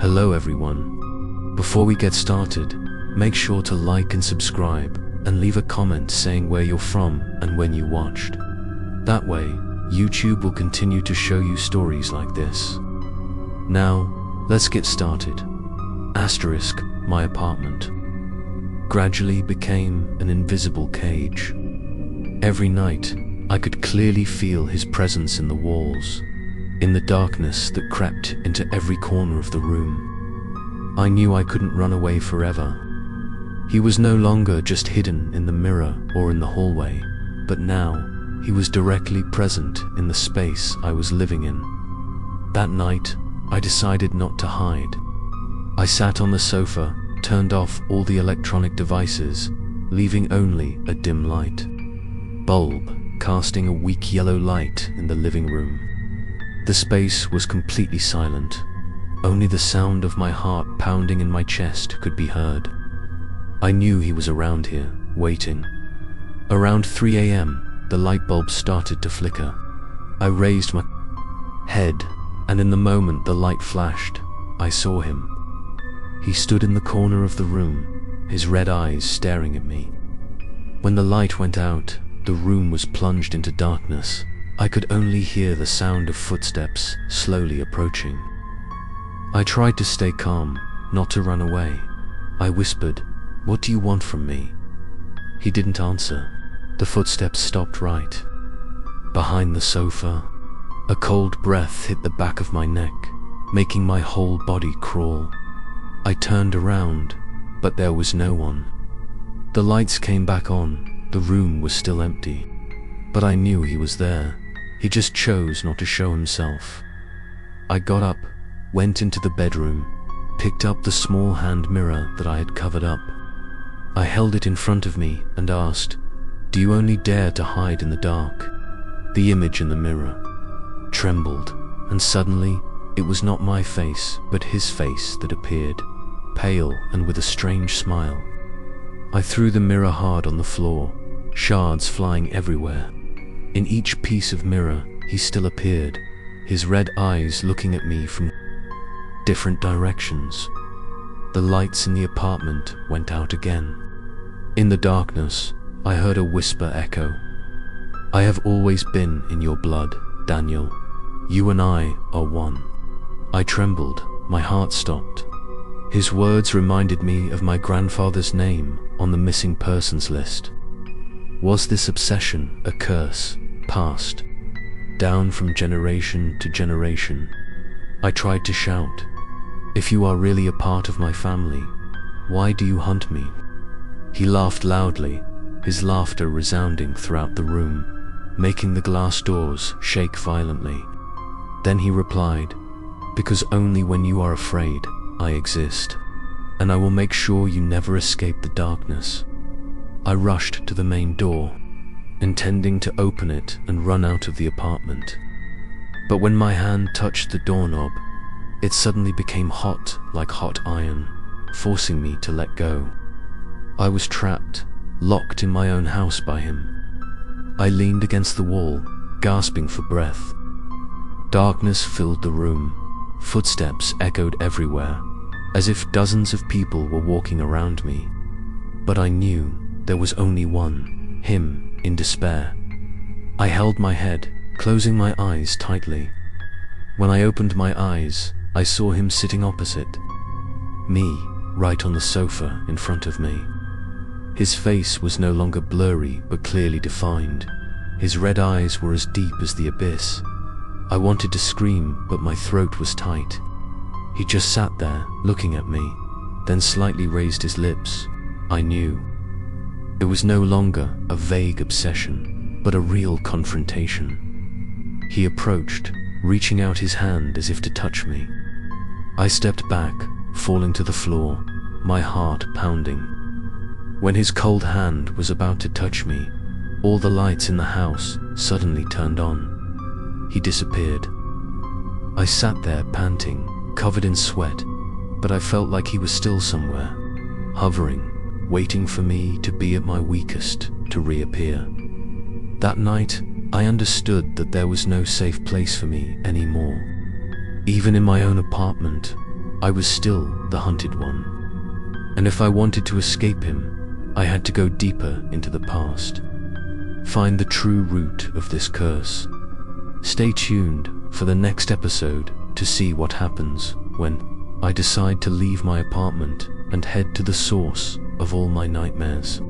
Hello everyone. Before we get started, make sure to like and subscribe, and leave a comment saying where you're from and when you watched. That way, YouTube will continue to show you stories like this. Now, let's get started. Asterisk, my apartment gradually became an invisible cage. Every night, I could clearly feel his presence in the walls, in the darkness that crept into every corner of the room. I knew I couldn't run away forever. He was no longer just hidden in the mirror or in the hallway, but now he was directly present in the space I was living in. That night, I decided not to hide. I sat on the sofa, turned off all the electronic devices, leaving only a dim light bulb casting a weak yellow light in the living room. The space was completely silent. Only the sound of my heart pounding in my chest could be heard. I knew he was around here, waiting. Around 3 a.m., the light bulb started to flicker. I raised my head, and in the moment the light flashed, I saw him. He stood in the corner of the room, his red eyes staring at me. When the light went out, the room was plunged into darkness. I could only hear the sound of footsteps slowly approaching. I tried to stay calm, not to run away. I whispered, "What do you want from me?" He didn't answer. The footsteps stopped right behind the sofa. A cold breath hit the back of my neck, making my whole body crawl. I turned around, but there was no one. The lights came back on. The room was still empty, but I knew he was there. He just chose not to show himself. I got up, went into the bedroom, picked up the small hand mirror that I had covered up. I held it in front of me and asked, "Do you only dare to hide in the dark?" The image in the mirror trembled, and suddenly it was not my face, but his face that appeared, pale and with a strange smile. I threw the mirror hard on the floor, shards flying everywhere. In each piece of mirror, he still appeared, his red eyes looking at me from different directions. The lights in the apartment went out again. In the darkness, I heard a whisper echo. "I have always been in your blood, Daniel. You and I are one." I trembled, my heart stopped. His words reminded me of my grandfather's name on the missing persons list. Was this obsession a curse, passed down from generation to generation? I tried to shout, "If you are really a part of my family, why do you hunt me?" He laughed loudly, his laughter resounding throughout the room, making the glass doors shake violently. Then he replied, "Because only when you are afraid, I exist, and I will make sure you never escape the darkness." I rushed to the main door, intending to open it and run out of the apartment. But when my hand touched the doorknob, it suddenly became hot like hot iron, forcing me to let go. I was trapped, locked in my own house by him. I leaned against the wall, gasping for breath. Darkness filled the room. Footsteps echoed everywhere, as if dozens of people were walking around me. But I knew there was only one, him, in despair. I held my head, closing my eyes tightly. When I opened my eyes, I saw him sitting opposite me, right on the sofa in front of me. His face was no longer blurry but clearly defined. His red eyes were as deep as the abyss. I wanted to scream, but my throat was tight. He just sat there, looking at me, then slightly raised his lips. I knew. It was no longer a vague obsession, but a real confrontation. He approached, reaching out his hand as if to touch me. I stepped back, falling to the floor, my heart pounding. When his cold hand was about to touch me, all the lights in the house suddenly turned on. He disappeared. I sat there panting, covered in sweat, but I felt like he was still somewhere, hovering, waiting for me to be at my weakest to reappear. That night, I understood that there was no safe place for me anymore. Even in my own apartment, I was still the hunted one. And if I wanted to escape him, I had to go deeper into the past. Find the true root of this curse. Stay tuned for the next episode to see what happens when I decide to leave my apartment and head to the source of all my nightmares.